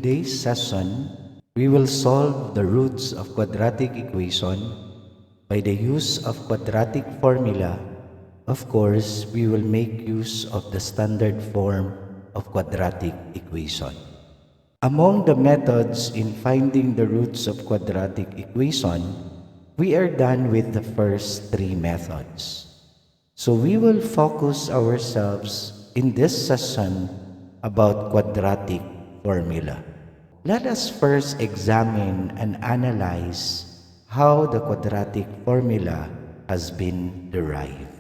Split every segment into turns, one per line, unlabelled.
today's session, we will solve the roots of quadratic equation by the use of quadratic formula. Of course, we will make use of the standard form of quadratic equation. Among the methods in finding the roots of quadratic equation, we are done with the first three methods. So we will focus ourselves in this session about quadratic formula. Let us first examine and analyze how the quadratic formula has been derived.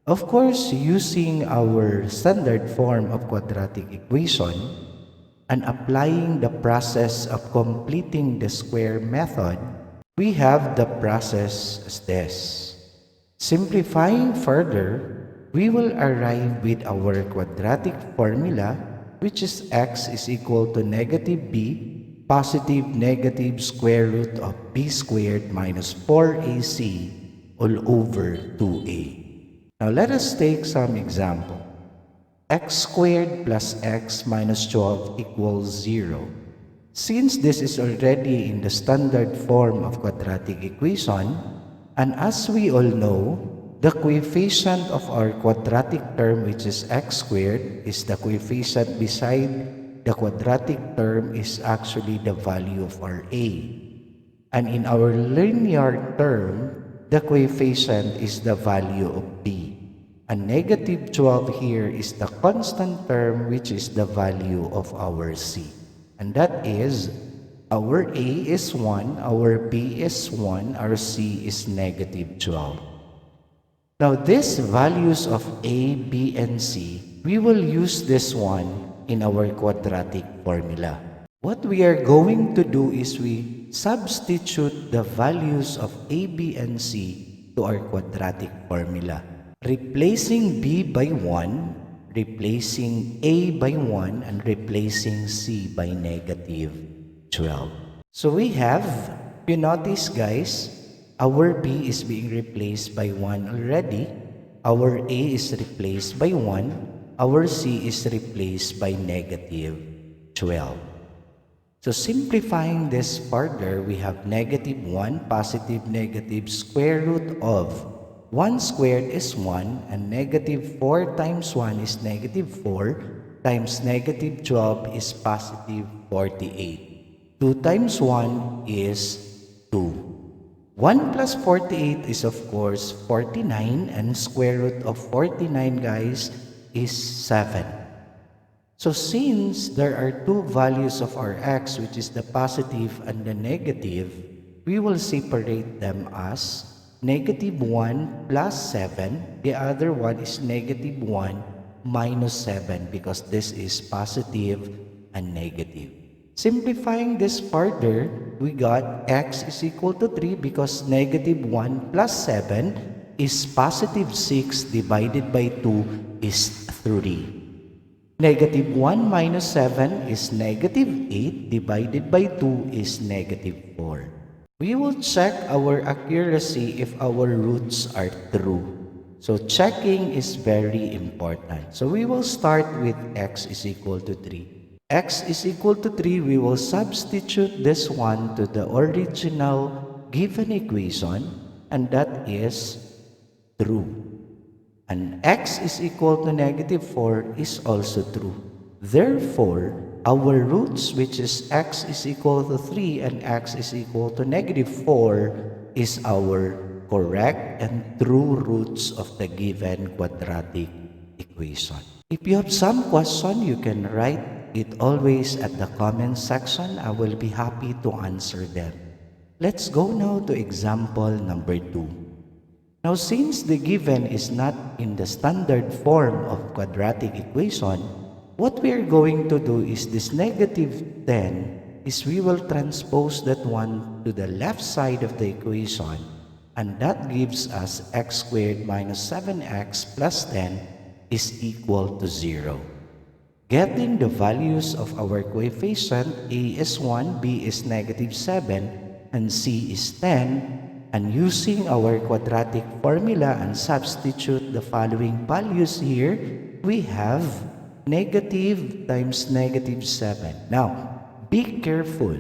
Of course, using our standard form of quadratic equation and applying the process of completing the square method, we have the process as this. Simplifying further, we will arrive with our quadratic formula, which is x is equal to negative b positive negative square root of b squared minus 4ac all over 2a. Now let us take some example. X squared plus x minus 12 equals 0. Since this is already in the standard form of quadratic equation, and as we all know, the coefficient of our quadratic term, which is x squared, is the coefficient beside the quadratic term is actually the value of our a. And in our linear term, the coefficient is the value of b. And negative 12 here is the constant term, which is the value of our c. And that is, our a is 1, our b is 1, our c is negative 12. Now, these values of a, b, and c, we will use this one in our quadratic formula. What we are going to do is we substitute the values of a, b, and c to our quadratic formula. Replacing b by 1, replacing a by 1, and replacing c by negative 12. So we have, you notice guys, our b is being replaced by 1 already, our a is replaced by 1, our c is replaced by negative 12. So simplifying this further, we have negative 1 positive negative square root of 1 squared is 1, and negative 4 times 1 is negative 4, times negative 12 is positive 48. 2 times 1 is 2. 1 plus 48 is of course 49, and square root of 49 guys is 7. So since there are two values of our x, which is the positive and the negative, we will separate them as negative 1 plus 7. The other one is negative 1 minus 7, because this is positive and negative. Simplifying this further, we got x is equal to 3 because negative 1 plus 7 is positive 6 divided by 2 is 3. Negative 1 minus 7 is negative 8 divided by 2 is negative 4. We will check our accuracy if our roots are true. So checking is very important. So we will start with x is equal to 3. X is equal to 3, we will substitute this one to the original given equation, and that is true. And x is equal to negative 4 is also true. Therefore, our roots, which is x is equal to 3 and x is equal to negative 4, is our correct and true roots of the given quadratic equation. If you have some question, you can write it always at the comment section. I will be happy to answer them. Let's go now to example number 2. Now, since the given is not in the standard form of quadratic equation, what we are going to do is this negative 10 is we will transpose that one to the left side of the equation, and that gives us x squared minus 7x plus 10 is equal to 0. Getting the values of our coefficient, a is 1, b is negative 7, and c is 10, and using our quadratic formula and substitute the following values here, we have negative times negative 7. Now, be careful.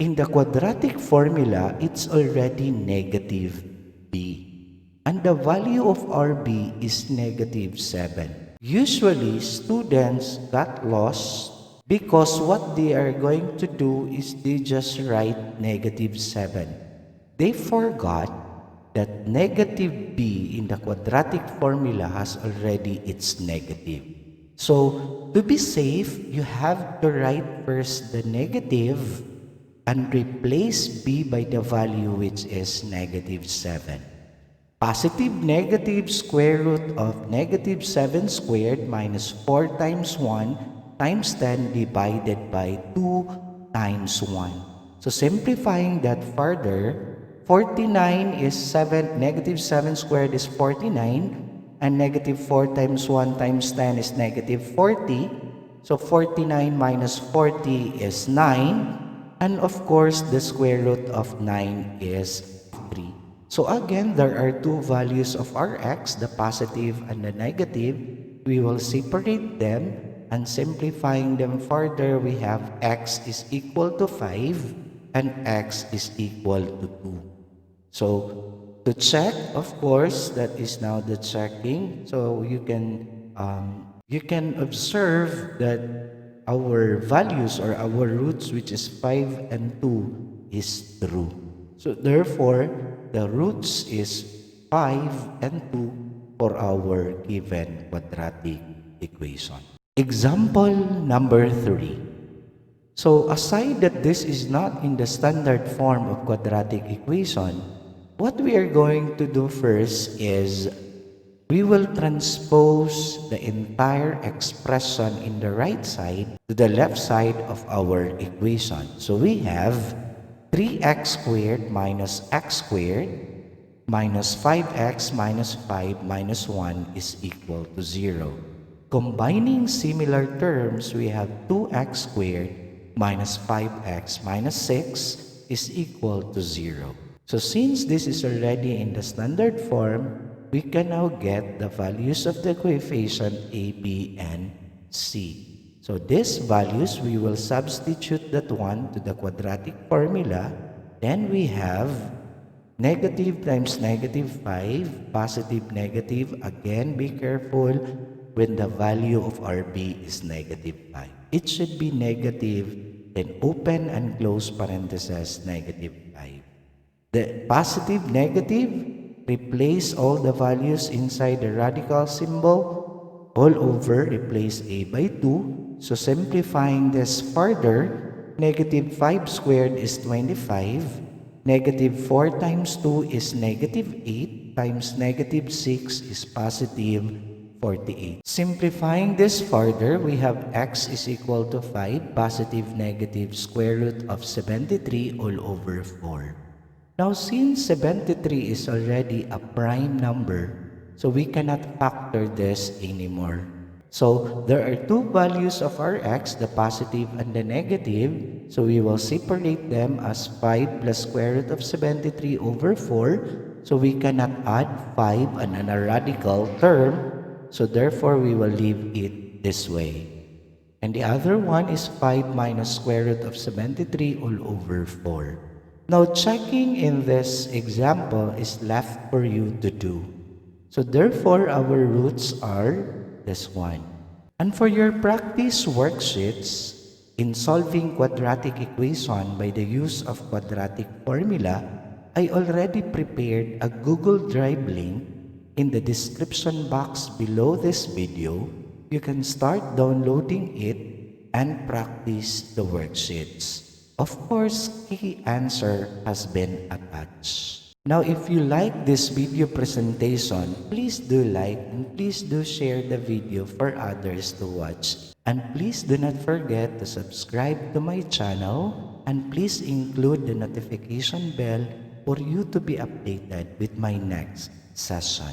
In the quadratic formula, it's already negative b. And the value of our b is negative 7. Usually, students got lost because what they are going to do is they just write negative 7. They forgot that negative b in the quadratic formula has already its negative. So, to be safe, you have to write first the negative and replace b by the value which is negative 7. Positive negative square root of negative 7 squared minus 4 times 1 times 10 divided by 2 times 1. So simplifying that further, 49 is 7, negative 7 squared is 49, and negative 4 times 1 times 10 is negative 40. So 49 minus 40 is 9, and of course the square root of 9 is 3. So again, there are two values of our x, the positive and the negative. We will separate them, and simplifying them further, we have x is equal to 5 and x is equal to 2. So to check, of course, that is now the checking. So you can observe that our values or our roots, which is 5 and 2, is true. So therefore, the roots is 5 and 2 for our given quadratic equation. Example number 3. So aside that this is not in the standard form of quadratic equation, what we are going to do first is we will transpose the entire expression in the right side to the left side of our equation. So we have 3x squared minus x squared minus 5x minus 5 minus 1 is equal to 0. Combining similar terms, we have 2x squared minus 5x minus 6 is equal to 0. So since this is already in the standard form, we can now get the values of the coefficient a, b, and c. So these values, we will substitute that one to the quadratic formula. Then we have negative times negative 5, positive negative. Again, be careful when the value of our b is negative 5. It should be negative, then open and close parentheses, negative 5. The positive negative, replace all the values inside the radical symbol. All over, replace a by 2. So simplifying this further, negative 5 squared is 25. Negative 4 times 2 is negative 8 times negative 6 is positive 48. Simplifying this further, we have x is equal to 5, positive negative square root of 73 all over 4. Now, since 73 is already a prime number, so we cannot factor this anymore. So, there are two values of our x, the positive and the negative. So, we will separate them as 5 plus square root of 73 over 4. So, we cannot add 5 and a radical term. So, therefore, we will leave it this way. And the other one is 5 minus square root of 73 all over 4. Now, checking in this example is left for you to do. So, therefore, our roots are this one. And for your practice worksheets, in solving quadratic equation by the use of quadratic formula, I already prepared a Google Drive link in the description box below this video. You can start downloading it and practice the worksheets. Of course, key answer has been attached. Now, if you like this video presentation, please do like and please do share the video for others to watch. And please do not forget to subscribe to my channel and please include the notification bell for you to be updated with my next session.